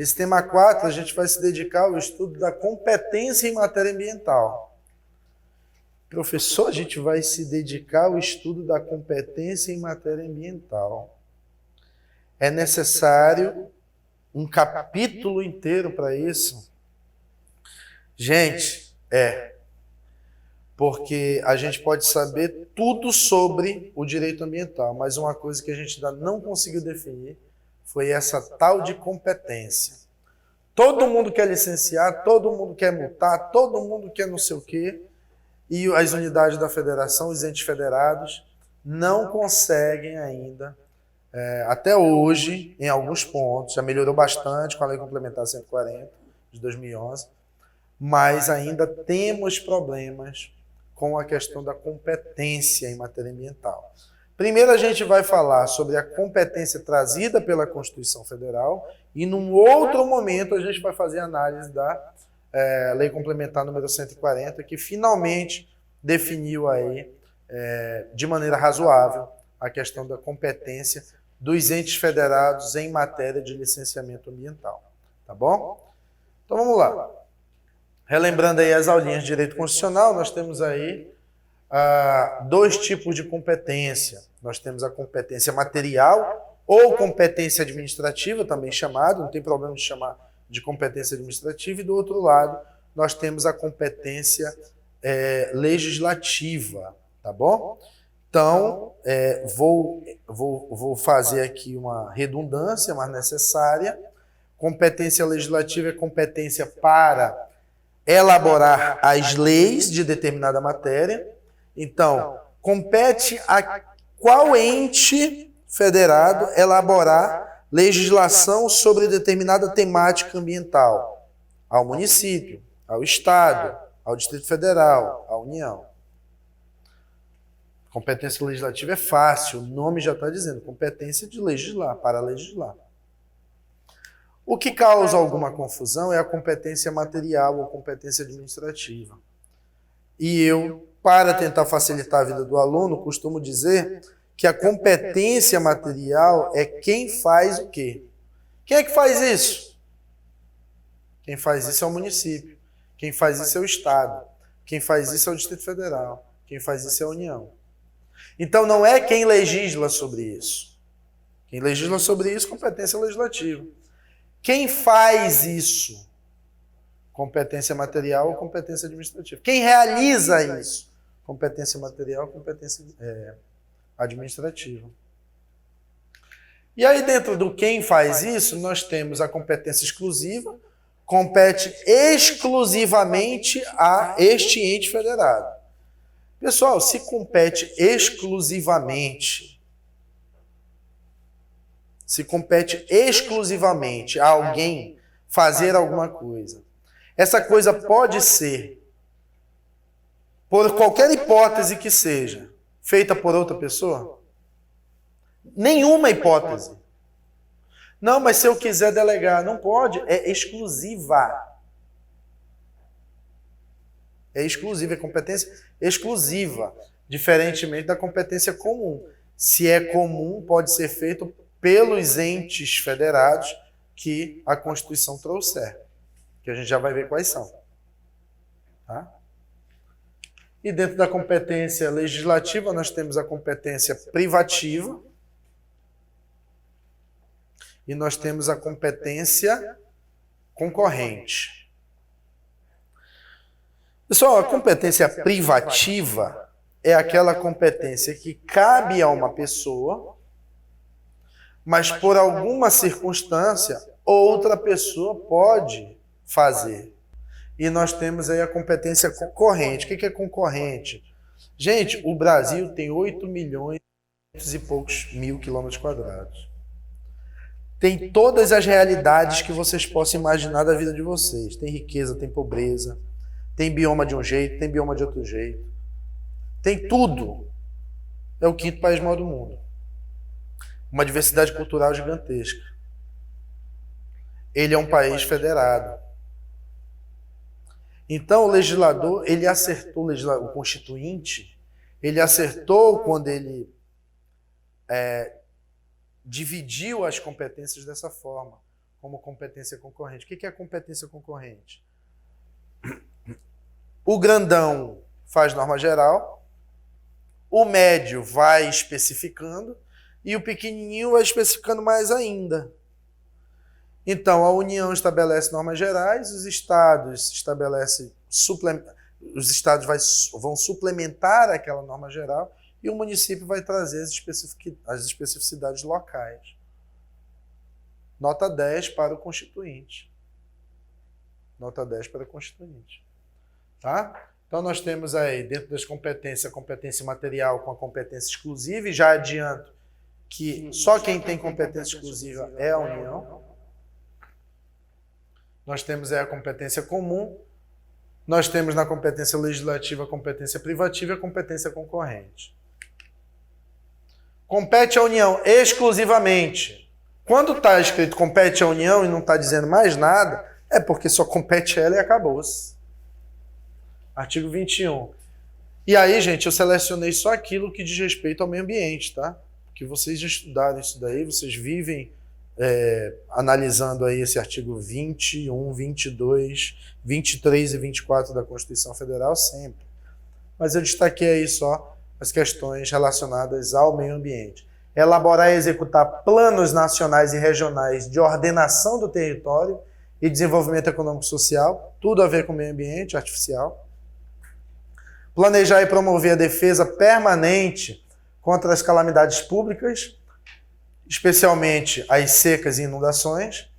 Esse tema 4, a gente vai se dedicar ao estudo da competência em matéria ambiental. Professor, a gente vai se dedicar ao estudo da competência em matéria ambiental. É necessário um capítulo inteiro para isso? Gente, porque a gente pode saber tudo sobre o direito ambiental, mas uma coisa que a gente ainda não conseguiu definir foi essa tal de competência. Todo mundo quer licenciar, todo mundo quer multar, todo mundo quer não sei o quê, e as unidades da federação, os entes federados, não conseguem ainda, até hoje, em alguns pontos, já melhorou bastante com a Lei Complementar 140 de 2011, mas ainda temos problemas com a questão da competência em matéria ambiental. Primeiro a gente vai falar sobre a competência trazida pela Constituição Federal e num outro momento a gente vai fazer a análise da Lei Complementar número 140, que finalmente definiu aí, de maneira razoável, a questão da competência dos entes federados em matéria de licenciamento ambiental. Tá bom? Então vamos lá. Relembrando aí as aulinhas de Direito Constitucional, nós temos aí dois tipos de competência. Nós temos a competência material ou competência administrativa, também chamado, não tem problema de chamar de competência administrativa, e do outro lado nós temos a competência legislativa, tá bom? Então, vou fazer aqui uma redundância, mas necessária. Competência legislativa é competência para elaborar as leis de determinada matéria. Então, compete a qual ente federado elaborar legislação sobre determinada temática ambiental? Ao município, ao Estado, ao Distrito Federal, à União. Competência legislativa é fácil, o nome já está dizendo, competência de legislar, para legislar. O que causa alguma confusão é a competência material ou competência administrativa. E eu, para tentar facilitar a vida do aluno, costumo dizer que a competência material é quem faz o quê? Quem é que faz isso? Quem faz isso é o município. Quem faz isso é o Estado. Quem faz isso é o Distrito Federal. Quem faz isso é a União. Então não é quem legisla sobre isso. Quem legisla sobre isso, competência legislativa. Quem faz isso? Competência material ou competência administrativa. Quem realiza isso? Competência material ou competência administrativa. E aí dentro do quem faz isso, nós temos a competência exclusiva, compete exclusivamente a este ente federado. Pessoal, se compete exclusivamente a alguém fazer alguma coisa, essa coisa pode ser, por qualquer hipótese que seja, feita por outra pessoa? Nenhuma hipótese. Não, mas se eu quiser delegar, não pode, é exclusiva. É exclusiva, é competência exclusiva, diferentemente da competência comum. Se é comum, pode ser feito pelos entes federados que a Constituição trouxer, que a gente já vai ver quais são. Tá? E dentro da competência legislativa, nós temos a competência privativa e nós temos a competência concorrente. Pessoal, a competência privativa é aquela competência que cabe a uma pessoa, mas por alguma circunstância, outra pessoa pode fazer. E nós temos aí a competência concorrente. O que é concorrente? Gente, o Brasil tem 8 milhões e poucos mil quilômetros quadrados. Tem todas as realidades que vocês possam imaginar da vida de vocês. Tem riqueza, tem pobreza, tem bioma de um jeito, tem bioma de outro jeito. Tem tudo. É o 5º país maior do mundo. Uma diversidade cultural gigantesca. Ele é um país federado. Então o legislador, ele acertou, o constituinte, ele acertou quando ele dividiu as competências dessa forma. como competência concorrente. O que é a competência concorrente? O grandão faz norma geral, o médio vai especificando e o pequenininho vai especificando mais ainda. Então, a União estabelece normas gerais, os estados vão suplementar aquela norma geral e o município vai trazer as especificidades locais. Nota 10 para o Constituinte. Nota 10 para o Constituinte. Tá? Então, nós temos aí, dentro das competências, a competência material com a competência exclusiva, e já adianto que só quem tem competência exclusiva é a União. Nós temos aí a competência comum, nós temos na competência legislativa a competência privativa e a competência concorrente. Compete à União exclusivamente. Quando está escrito compete à União e não está dizendo mais nada, é porque só compete ela e acabou-se. Artigo 21. E aí, gente, eu selecionei só aquilo que diz respeito ao meio ambiente, tá? Porque vocês já estudaram isso daí, vocês vivem analisando aí esse artigo 21, 22, 23 e 24 da Constituição Federal sempre. Mas eu destaquei aí só as questões relacionadas ao meio ambiente. Elaborar e executar planos nacionais e regionais de ordenação do território e desenvolvimento econômico e social, tudo a ver com o meio ambiente artificial. Planejar e promover a defesa permanente contra as calamidades públicas, especialmente as secas e inundações.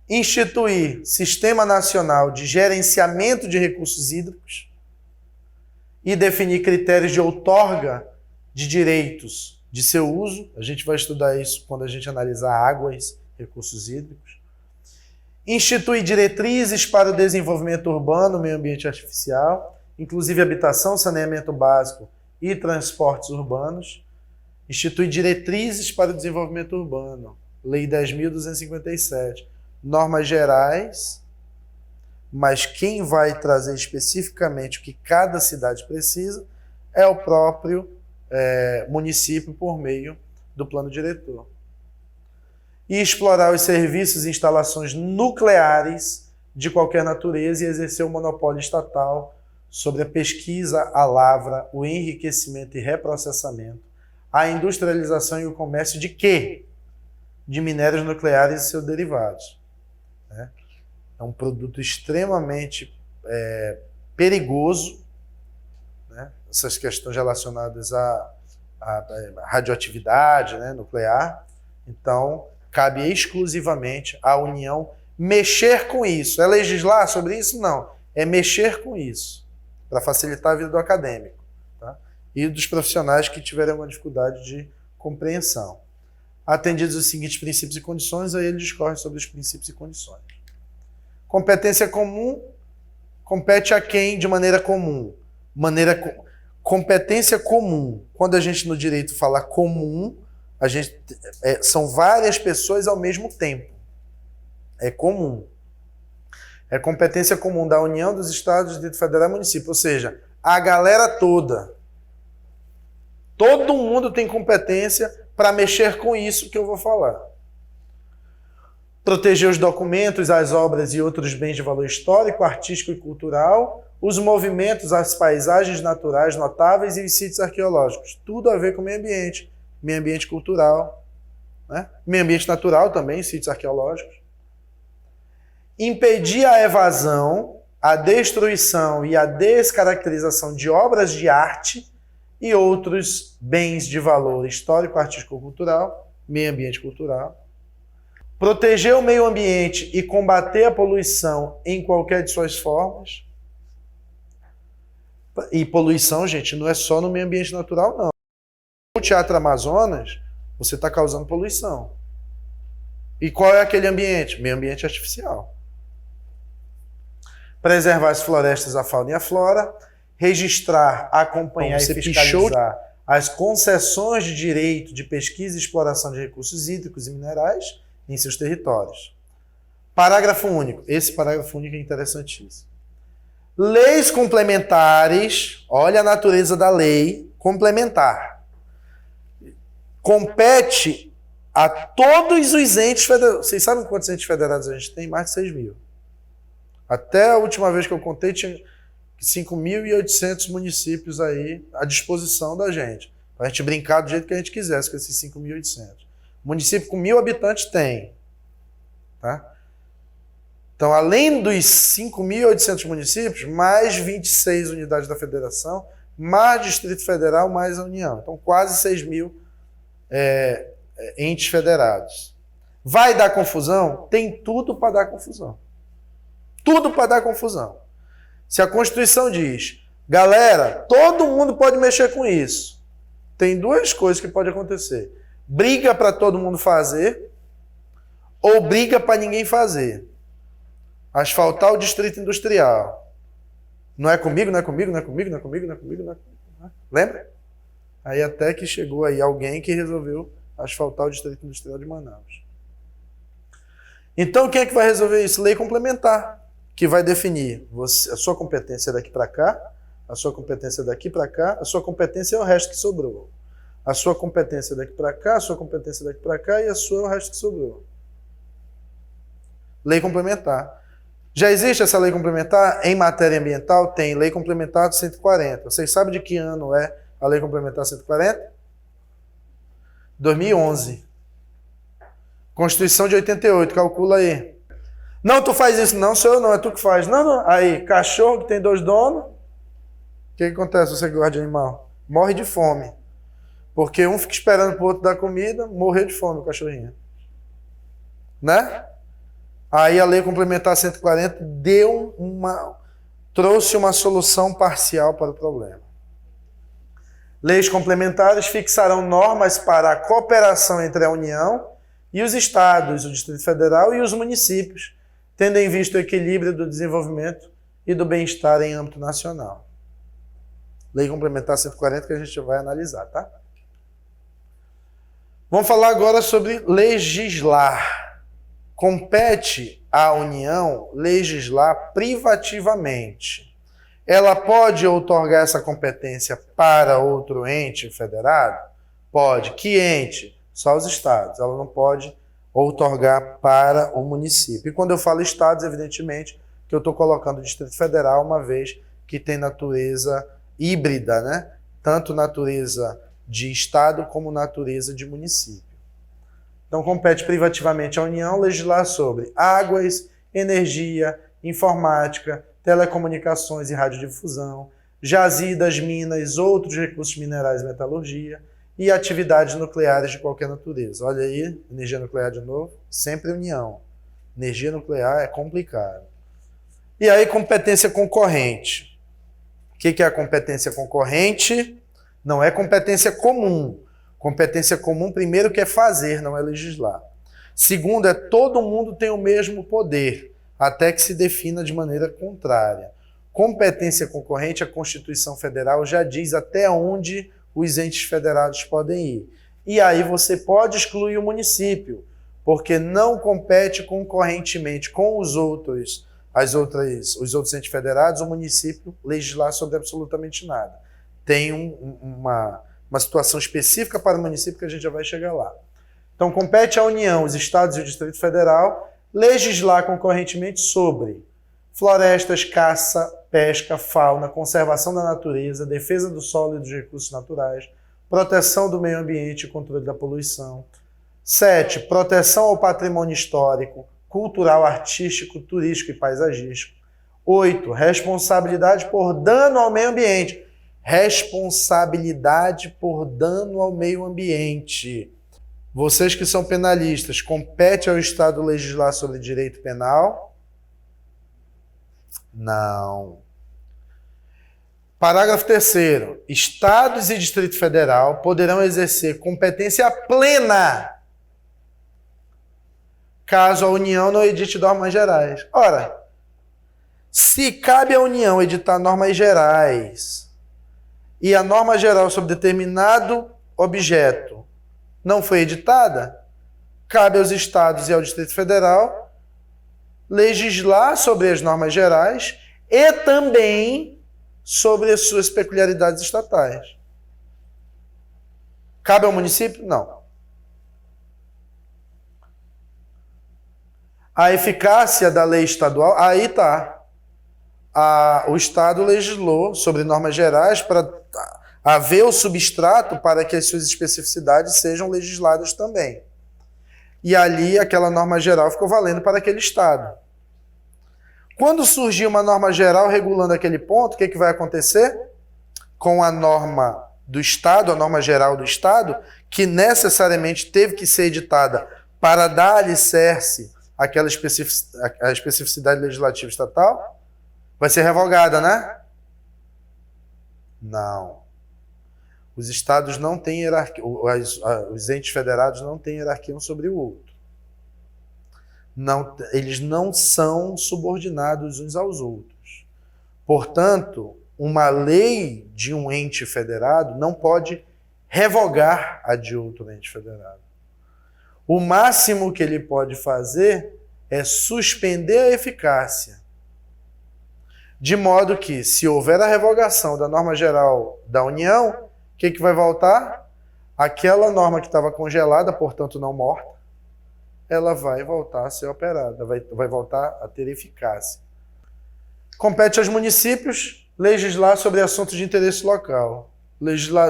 Instituir Sistema Nacional de Gerenciamento de Recursos Hídricos e definir critérios de outorga de direitos de seu uso. A gente vai estudar isso quando a gente analisar águas, recursos hídricos. Instituir diretrizes para o desenvolvimento urbano, meio ambiente artificial, inclusive habitação, saneamento básico e transportes urbanos. Institui diretrizes para o desenvolvimento urbano, Lei 10.257. Normas gerais, mas quem vai trazer especificamente o que cada cidade precisa é o próprio município por meio do plano diretor. E explorar os serviços e instalações nucleares de qualquer natureza e exercer o monopólio estatal sobre a pesquisa, a lavra, o enriquecimento e reprocessamento, a industrialização e o comércio de quê? De minérios nucleares e seus derivados. É um produto extremamente perigoso, né? Essas questões relacionadas à radioatividade, né, nuclear. Então, cabe exclusivamente à União mexer com isso. É legislar sobre isso? Não. É mexer com isso, para facilitar a vida do acadêmico, tá? E dos profissionais que tiverem uma dificuldade de compreensão. Atendidos os seguintes princípios e condições, aí ele discorre sobre os princípios e condições. Competência comum, compete a quem de maneira comum? Competência comum. Quando a gente no direito fala comum, são várias pessoas ao mesmo tempo. É comum. É competência comum da União, dos Estados, do Distrito Federal e município. Ou seja, a galera toda. Todo mundo tem competência para mexer com isso que eu vou falar. Proteger os documentos, as obras e outros bens de valor histórico, artístico e cultural, os movimentos, as paisagens naturais notáveis e os sítios arqueológicos. Tudo a ver com o meio ambiente cultural, né? Meio ambiente natural também, sítios arqueológicos. Impedir a evasão, a destruição e a descaracterização de obras de arte e outros bens de valor histórico, artístico ou cultural, meio ambiente cultural. Proteger o meio ambiente e combater a poluição em qualquer de suas formas. E poluição, gente, não é só no meio ambiente natural, não. No Teatro Amazonas, você está causando poluição. E qual é aquele ambiente? Meio ambiente artificial. Preservar as florestas, a fauna e a flora. Registrar, acompanhar e fiscalizar as concessões de direito de pesquisa e exploração de recursos hídricos e minerais em seus territórios. Parágrafo único. Esse parágrafo único é interessantíssimo. Leis complementares, olha a natureza da lei complementar. Compete a todos os entes federados. Vocês sabem quantos entes federados a gente tem? Mais de 6 mil. Até a última vez que eu contei, tinha 5.800 municípios aí à disposição da gente. Para a gente brincar do jeito que a gente quisesse com esses 5.800. Município com 1.000 habitantes tem. Tá? Então, além dos 5.800 municípios, mais 26 unidades da federação, mais Distrito Federal, mais a União. Então, quase 6 mil entes federados. Vai dar confusão? Tem tudo para dar confusão. Tudo para dar confusão. Se a Constituição diz, galera, todo mundo pode mexer com isso, tem duas coisas que podem acontecer. Briga para todo mundo fazer ou briga para ninguém fazer. Asfaltar o distrito industrial. Não é comigo, não é comigo, não é comigo, não é comigo, não é comigo, não é comigo. Lembra? Aí até que chegou aí alguém que resolveu asfaltar o distrito industrial de Manaus. Então quem é que vai resolver isso? Lei complementar, que vai definir a sua competência daqui para cá, a sua competência daqui para cá, a sua competência é o resto que sobrou. A sua competência daqui para cá, a sua competência daqui para cá e a sua é o resto que sobrou. Lei complementar. Já existe essa lei complementar em matéria ambiental? Tem lei complementar 140. Vocês sabem de que ano é a lei complementar 140? 2011. Constituição de 88, calcula aí. Não, tu faz isso não, sou eu não, é tu que faz. Não, não. Aí, cachorro que tem 2 donos, o que acontece se você gosta de animal? Morre de fome. Porque um fica esperando pro outro dar comida, morreu de fome o cachorrinho. Né? Aí a lei complementar 140 trouxe uma solução parcial para o problema. Leis complementares fixarão normas para a cooperação entre a União e os estados, o Distrito Federal e os municípios, tendo em vista o equilíbrio do desenvolvimento e do bem-estar em âmbito nacional. Lei complementar 140 que a gente vai analisar, tá? Vamos falar agora sobre legislar. Compete à União legislar privativamente. Ela pode outorgar essa competência para outro ente federado? Pode. Que ente? Só os estados. Ela não pode outorgar para o município. E quando eu falo estados, evidentemente, que eu estou colocando o Distrito Federal, uma vez que tem natureza híbrida, né? Tanto natureza de estado como natureza de município. Então, compete privativamente à União legislar sobre águas, energia, informática, telecomunicações e radiodifusão, jazidas, minas, outros recursos minerais e metalurgia e atividades nucleares de qualquer natureza. Olha aí, energia nuclear de novo, sempre União. Energia nuclear é complicado. E aí, competência concorrente. O que é a competência concorrente? Não é competência comum. Competência comum, primeiro, que é fazer, não é legislar. Segundo, todo mundo tem o mesmo poder, até que se defina de maneira contrária. Competência concorrente, a Constituição Federal já diz até onde os entes federados podem ir. E aí você pode excluir o município, porque não compete concorrentemente com os outros entes federados, o município legislar sobre absolutamente nada. Tem uma situação específica para o município que a gente já vai chegar lá. Então, compete à União, os estados e o Distrito Federal legislar concorrentemente sobre florestas, caça, pesca, fauna, conservação da natureza, defesa do solo e dos recursos naturais, proteção do meio ambiente e controle da poluição. 7. Proteção ao patrimônio histórico, cultural, artístico, turístico e paisagístico. 8. Responsabilidade por dano ao meio ambiente. Responsabilidade por dano ao meio ambiente. Vocês que são penalistas, compete ao Estado legislar sobre direito penal? Não. Parágrafo 3º. Estados e Distrito Federal poderão exercer competência plena caso a União não edite normas gerais. Ora, se cabe à União editar normas gerais e a norma geral sobre determinado objeto não foi editada, cabe aos estados e ao Distrito Federal legislar sobre as normas gerais e também sobre as suas peculiaridades estatais. Cabe ao município? Não. A eficácia da lei estadual, aí está. O Estado legislou sobre normas gerais para haver o substrato para que as suas especificidades sejam legisladas também. E ali aquela norma geral ficou valendo para aquele Estado. Quando surgir uma norma geral regulando aquele ponto, o que vai acontecer? Com a norma do Estado, a norma geral do Estado, que necessariamente teve que ser editada para dar alicerce àquela especificidade legislativa estatal, vai ser revogada, né? Não. Os estados não têm hierarquia, os entes federados não têm hierarquia um sobre o outro. Não, eles não são subordinados uns aos outros. Portanto, uma lei de um ente federado não pode revogar a de outro ente federado. O máximo que ele pode fazer é suspender a eficácia. De modo que, se houver a revogação da norma geral da União, o que vai voltar? Aquela norma que estava congelada, portanto não morta, ela vai voltar a ser operada, vai voltar a ter eficácia. Compete aos municípios legislar sobre assuntos de interesse local.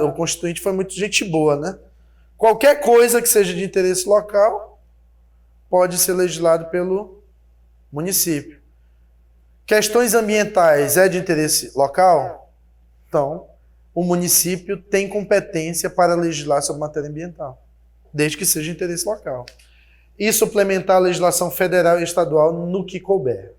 O Constituinte foi muito gente boa, né? Qualquer coisa que seja de interesse local pode ser legislado pelo município. Questões ambientais é de interesse local? Então, o município tem competência para legislar sobre matéria ambiental, desde que seja de interesse local. E suplementar a legislação federal e estadual no que couber.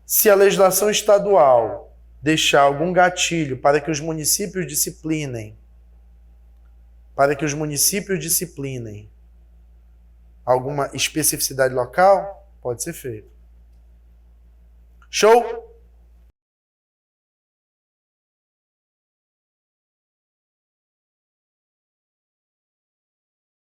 Se a legislação estadual deixar algum gatilho para que os municípios disciplinem, alguma especificidade local, pode ser feito. Show?